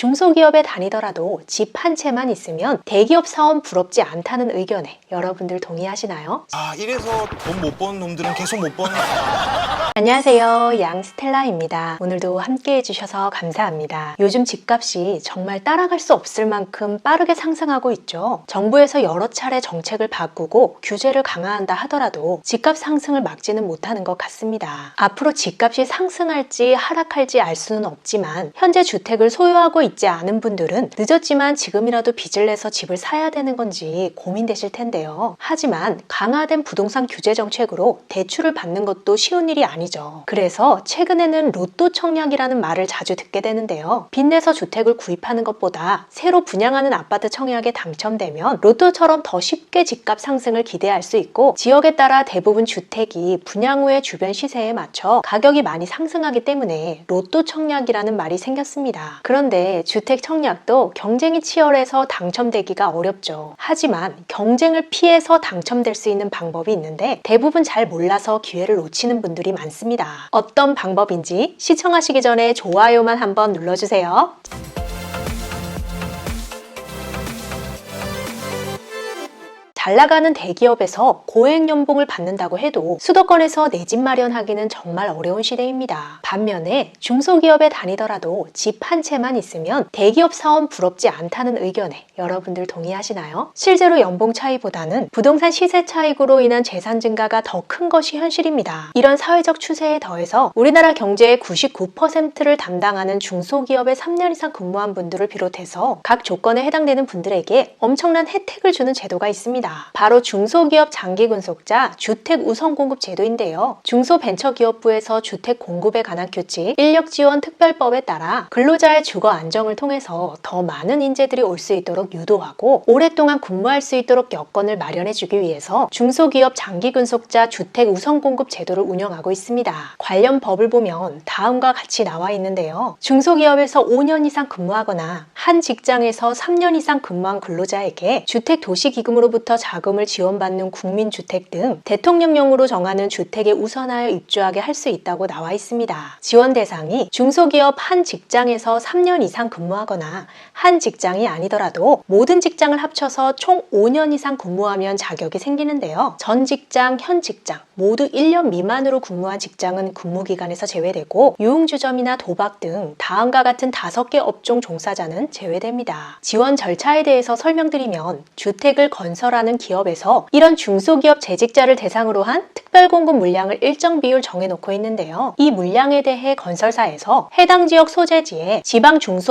중소기업에 다니더라도 집 한 채만 있으면 대기업 사원 부럽지 않다는 의견에 여러분들 동의하시나요? 이래서 돈 못 버는 놈들은 계속 못 버는 안녕하세요, 양스텔라입니다. 오늘도 함께 해주셔서 감사합니다. 요즘 집값이 정말 따라갈 수 없을 만큼 빠르게 상승하고 있죠. 정부에서 여러 차례 정책을 바꾸고 규제를 강화한다 하더라도 집값 상승을 막지는 못하는 것 같습니다. 앞으로 집값이 상승할지 하락할지 알 수는 없지만 현재 주택을 소유하고 있지 않은 분들은 늦었지만 지금이라도 빚을 내서 집을 사야 되는 건지 고민되실 텐데요. 하지만 강화된 부동산 규제 정책으로 대출을 받는 것도 쉬운 일이 아니죠. 그래서 최근에는 로또 청약이라는 말을 자주 듣게 되는데요. 빚내서 주택을 구입하는 것보다 새로 분양하는 아파트 청약에 당첨되면 로또처럼 더 쉽게 집값 상승을 기대할 수 있고, 지역에 따라 대부분 주택이 분양 후의 주변 시세에 맞춰 가격이 많이 상승하기 때문에 로또 청약이라는 말이 생겼습니다. 그런데 주택 청약도 경쟁이 치열해서 당첨되기가 어렵죠. 하지만 경쟁을 피해서 당첨될 수 있는 방법이 있는데 대부분 잘 몰라서 기회를 놓치는 분들이 많습니다. 어떤 방법인지 시청하시기 전에 좋아요만 한번 눌러주세요. 잘 나가는 대기업에서 고액 연봉을 받는다고 해도 수도권에서 내 집 마련하기는 정말 어려운 시대입니다. 반면에 중소기업에 다니더라도 집 한 채만 있으면 대기업 사원 부럽지 않다는 의견에 여러분들 동의하시나요? 실제로 연봉 차이보다는 부동산 시세 차익으로 인한 재산 증가가 더 큰 것이 현실입니다. 이런 사회적 추세에 더해서 우리나라 경제의 99%를 담당하는 중소기업에 3년 이상 근무한 분들을 비롯해서 각 조건에 해당되는 분들에게 엄청난 혜택을 주는 제도가 있습니다. 바로 중소기업 장기근속자 주택우선공급 제도인데요. 중소벤처기업부에서 주택 공급에 관한 규칙, 인력지원특별법에 따라 근로자의 주거 안정을 통해서 더 많은 인재들이 올 수 있도록 유도하고 오랫동안 근무할 수 있도록 여건을 마련해주기 위해서 중소기업 장기근속자 주택우선공급 제도를 운영하고 있습니다. 관련 법을 보면 다음과 같이 나와 있는데요. 중소기업에서 5년 이상 근무하거나 한 직장에서 3년 이상 근무한 근로자에게 주택도시기금으로부터 자금을 지원받는 국민주택 등 대통령령으로 정하는 주택에 우선하여 입주하게 할 수 있다고 나와 있습니다. 지원 대상이 중소기업 한 직장에서 3년 이상 근무하거나 한 직장이 아니더라도 모든 직장을 합쳐서 총 5년 이상 근무하면 자격이 생기는데요. 전 직장, 현 직장 모두 1년 미만으로 근무한 직장은 근무기간에서 제외되고 유흥주점이나 도박 등 다음과 같은 5개 업종 종사자는 제외됩니다. 지원 절차에 대해서 설명드리면 주택을 건설하는 기업에서 이런 중소기업 재직자를 대상으로 한 특별공급 물량을 일정 비율 정해놓고 있는데요. 이 물량에 대해 건설사에서 해당 지역 소재지에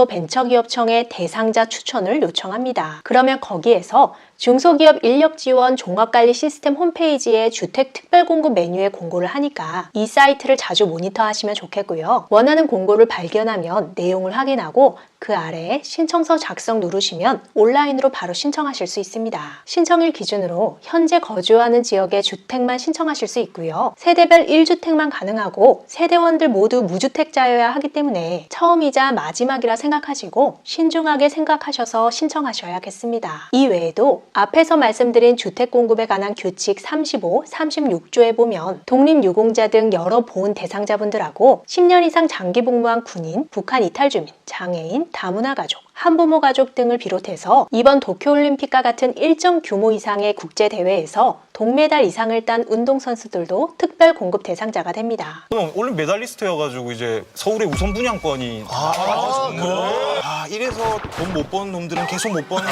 지방중소벤처기업청에 대상자 추천을 요청합니다. 그러면 거기에서 중소기업 인력지원 종합관리 시스템 홈페이지에 주택특별공급 메뉴에 공고를 하니까 이 사이트를 자주 모니터하시면 좋겠고요. 원하는 공고를 발견하면 내용을 확인하고 그 아래에 신청서 작성 누르시면 온라인으로 바로 신청하실 수 있습니다. 신청일 기준으로 현재 거주하는 지역의 주택만 신청하실 수 있고요. 세대별 1주택만 가능하고 세대원들 모두 무주택자여야 하기 때문에 처음이자 마지막이라 생각하시고 신중하게 생각하셔서 신청하셔야겠습니다. 이 외에도 앞에서 말씀드린 주택공급에 관한 규칙 35, 36조에 보면 독립유공자 등 여러 보훈 대상자분들하고 10년 이상 장기복무한 군인, 북한 이탈주민, 장애인, 다문화 가족, 한부모 가족 등을 비롯해서 이번 도쿄올림픽과 같은 일정 규모 이상의 국제대회에서 동메달 이상을 딴 운동선수들도 특별 공급 대상자가 됩니다. 올림픽 메달리스트여가지고 이제 서울의 우선 분양권이 이래서 돈 못 버는 놈들은 계속 못 버는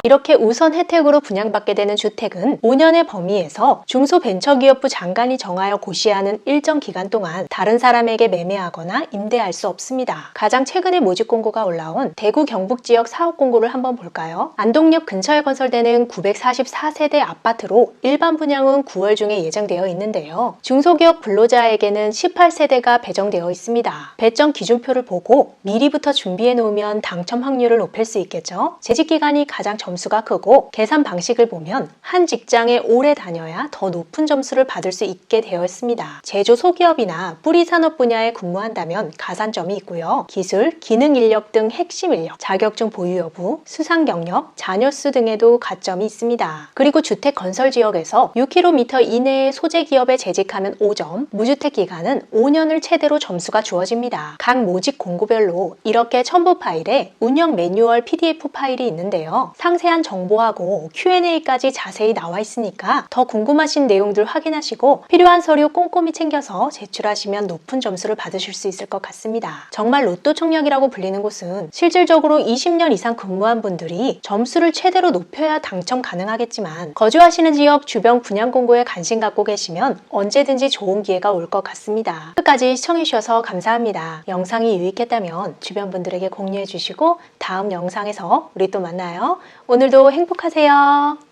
이렇게 우선 혜택으로 분양받게 되는 주택은 5년의 범위에서 중소벤처기업부 장관이 정하여 고시하는 일정 기간 동안 다른 사람에게 매매하거나 임대할 수 없습니다. 가장 최근에 모집 공고가 올라온 대구 경북 지역 사업 공고를 한번 볼까요? 안동역 근처에 건설되는 944세대 아파트로 일반 분양은 9월 중에 예정되어 있는데요. 중소기업 근로자에게는 18세대가 배정되어 있습니다. 배정 기준표를 보고 미리부터 준비해 놓으면 당첨 확률을 높일 수 있겠죠? 재직기간이 가장 점수가 크고 계산 방식을 보면 한 직장에 오래 다녀야 더 높은 점수를 받을 수 있게 되어 있습니다. 제조 소기업이나 뿌리 산업 분야에 근무한다면 가산점이 있고요. 기술, 기능 인력 등 핵심 통신 인력, 자격증 보유 여부, 수상 경력, 자녀 수 등에도 가점이 있습니다. 그리고 주택 건설 지역에서 6km 이내의 소재 기업에 재직하면 5점, 무주택 기간은 5년을 최대로 점수가 주어집니다. 각 모집 공고별로 이렇게 첨부 파일에 운영 매뉴얼 PDF 파일이 있는데요. 상세한 정보하고 Q&A까지 자세히 나와 있으니까 더 궁금하신 내용들 확인하시고 필요한 서류 꼼꼼히 챙겨서 제출하시면 높은 점수를 받으실 수 있을 것 같습니다. 정말 로또 청약이라고 불리는 곳은 실질적으로 20년 이상 근무한 분들이 점수를 최대로 높여야 당첨 가능하겠지만 거주하시는 지역 주변 분양 공고에 관심 갖고 계시면 언제든지 좋은 기회가 올 것 같습니다. 끝까지 시청해주셔서 감사합니다. 영상이 유익했다면 주변 분들에게 공유해 주시고 다음 영상에서 우리 또 만나요. 오늘도 행복하세요.